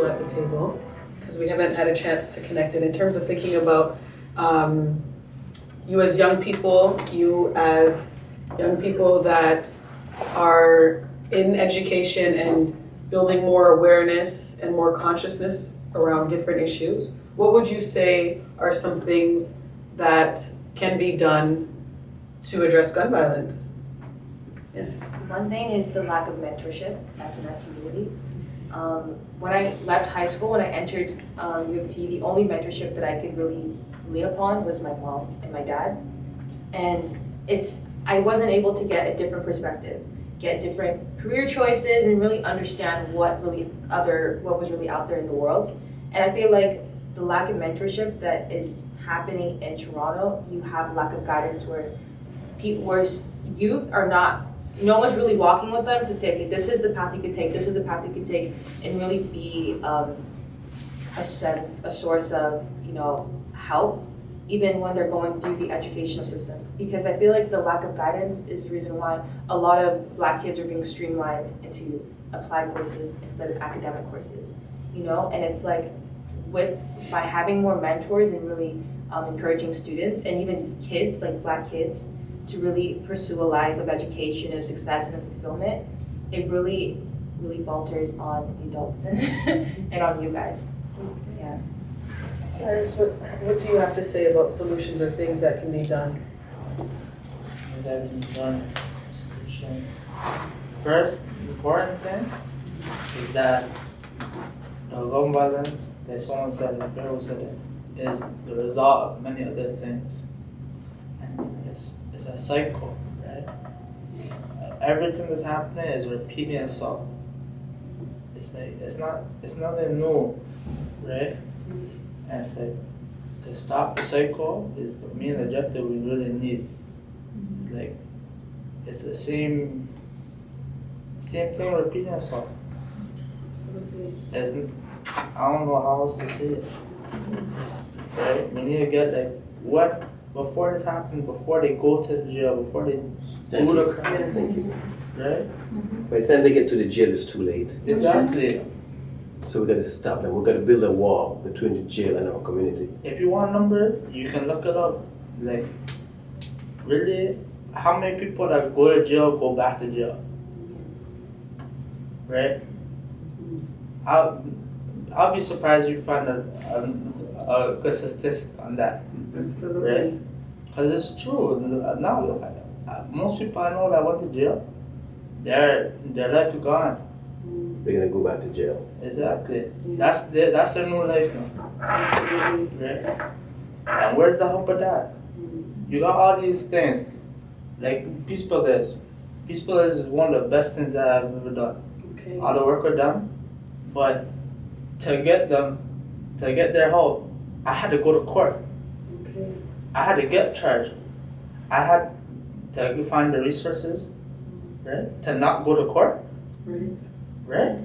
people at the table, because we haven't had a chance to connect it in terms of thinking about you as young people that are in education and building more awareness and more consciousness around different issues. What would you say are some things that can be done to address gun violence? Yes. One thing is the lack of mentorship that's in our community. When I left high school, when I entered U of T, the only mentorship that I could really lean upon was my mom and my dad. And I wasn't able to get a different perspective, get different career choices, and really understand what was really out there in the world. And I feel like the lack of mentorship that is happening in Toronto, you have lack of guidance where youth are not, no one's really walking with them to say, okay, this is the path you could take, this is the path you could take, and really be a source of, help, even when they're going through the educational system. Because I feel like the lack of guidance is the reason why a lot of Black kids are being streamlined into applied courses instead of academic courses, and it's like, by having more mentors and really encouraging students and even kids, like Black kids, to really pursue a life of education and success and fulfillment, it really, really falters on the adults and on you guys. Yeah. Cyrus, what do you have to say about solutions or things that can be done? Things that can be done. Solutions. First, important thing is that gun violence, like someone said, like Pharaoh said it, is the result of many other things. And it's a cycle, right? Everything that's happening is repeating itself. It's like it's nothing new, right? And it's like to stop the cycle is the main objective we really need. It's like it's the same thing repeating itself. Absolutely. I don't know how else to say it. Right? We need to get what before this happens, before they go to the jail, before they do the crimes. Right? By the time they get to the jail, it's too late. Exactly. So we got to stop them. We got to build a wall between the jail and our community. If you want numbers, you can look it up. Like, really, how many people that go to jail go back to jail? Right? I'll be surprised if you find a good statistic on that. Absolutely. Right? Because it's true. Now, most people I know that went to jail, their life is gone. They're gonna go back to jail. Exactly. Yeah. That's their new life now. Absolutely. Right? And where's the hope of that? You got all these things, like Peace Builders. Peace Builders is one of the best things that I've ever done. Okay. All the work was done, but to get their help, I had to go to court. Okay. I had to get charged. I had to find the resources, right? To not go to court. Right. Right?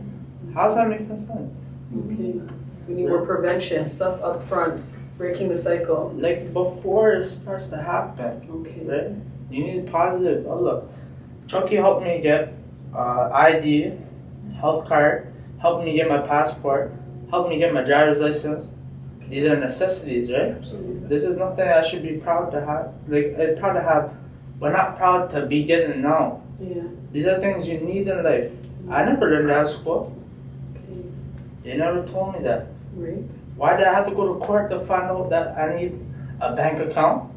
How's that making sense? Okay. So we need more prevention, stuff up front, breaking the cycle. Like before it starts to happen. Okay. Right? You need positive outlook. Chucky helped me get ID, health card, helped me get my passport, helped me get my driver's license. These are necessities, right? Absolutely. This is nothing I should be proud to have. Proud to have, but not proud to be getting now. Yeah. These are things you need in life. I never learned that at school. Okay. They never told me that. Right. Why did I have to go to court to find out that I need a bank account?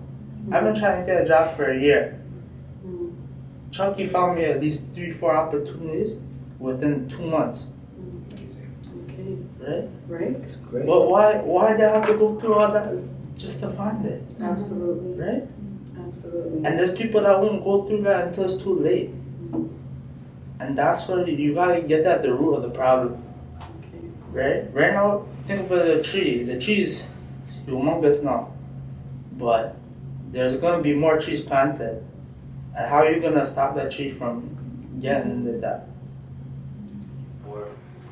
I've been trying to get a job for a year. Chucky found me at least 3-4 opportunities within 2 months. Okay. Right? Right. It's great. But why did I have to go through all that just to find it? Absolutely. Right? Absolutely. And there's people that won't go through that until it's too late. And that's where you gotta get at the root of the problem. Okay. Right? Right now, think about the tree. The tree is humongous now. But there's gonna be more trees planted. And how are you gonna stop that tree from getting into that? For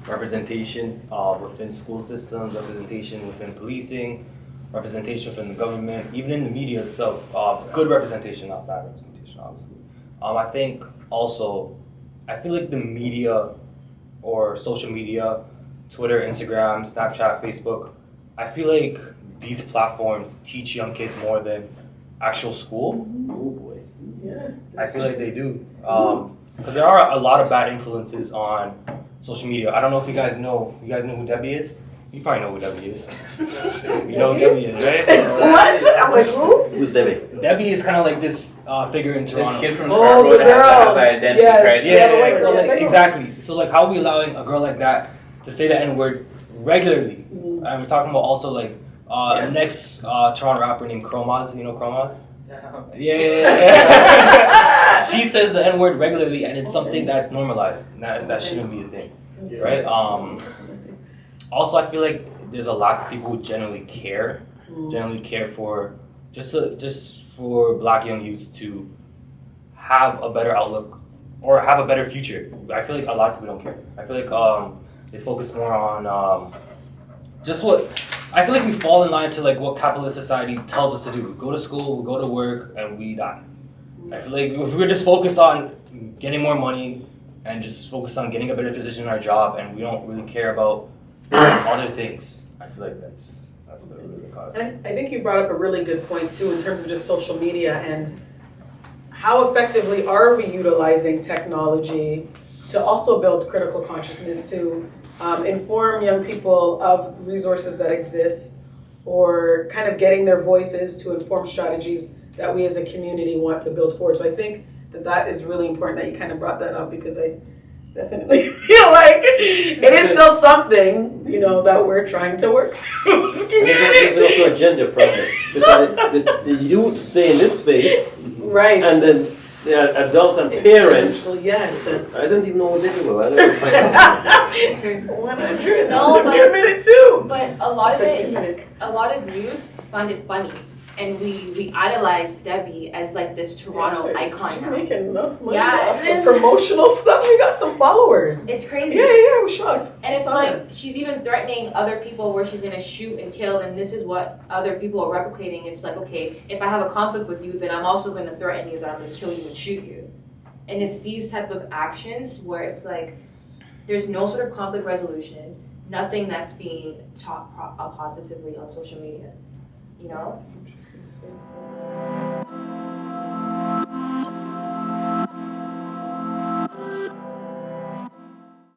representation within school systems, representation within policing, representation within the government, even in the media itself. Good representation, not bad representation, obviously. I think also, I feel like the media or social media Twitter, Instagram, Snapchat, Facebook. I feel like these platforms teach young kids more than actual school. Oh boy. Yeah. I feel like they do. Because there are a lot of bad influences on social media. I don't know if you guys know who Debbie is? You probably know who Debbie is. You know who Debbie is, right? What? I'm like, who? Who's Debbie? Debbie is kind of like this figure in Toronto. This kid from Oh, Scarborough the that has girl. an identity Yes. crisis. Yeah, the white So girl. like, exactly. So like, how are we allowing a girl like that to say the N-word regularly? Mm. And we're talking about also like the next Toronto rapper named Chromaz. You know Chromaz? Yeah. She says the N-word regularly, and it's something that's normalized. That shouldn't be a thing, right? Also, I feel like there's a lot of people who generally care for just for Black young youths to have a better outlook or have a better future. I feel like a lot of people don't care. I feel like they focus more on just what I feel like we fall in line to like what capitalist society tells us to do. We go to school, we go to work, and we die. I feel like if we're just focused on getting more money and just focus on getting a better position in our job, and we don't really care about other things, I feel like that's the root cause. And I think you brought up a really good point too in terms of just social media and how effectively are we utilizing technology to also build critical consciousness, to inform young people of resources that exist, or kind of getting their voices to inform strategies that we as a community want to build forward. So I think that is really important that you kind of brought that up, because I definitely feel like it is still something, that we're trying to work through as a community. There's also a gender problem, because the youth stay in this space, Right. and then there are adults and parents. Interracial, yes. I don't even know what they do. I don't know. 100. No, Took me a but- minute too. But a lot of Took me a it, minute. a lot of youths find it funny, and we idolize Debbie as like this Toronto Yeah, icon She's now. making enough money Yeah, off it of is. promotional stuff. We got some followers. It's crazy. Yeah, I was shocked. And it's Saw like that. she's even threatening other people where she's gonna shoot and kill, and this is what other people are replicating. It's like, okay, if I have a conflict with you, then I'm also gonna threaten you that I'm gonna kill you and shoot you. And it's these type of actions where it's like there's no sort of conflict resolution, nothing that's being taught positively on social media. Interesting space.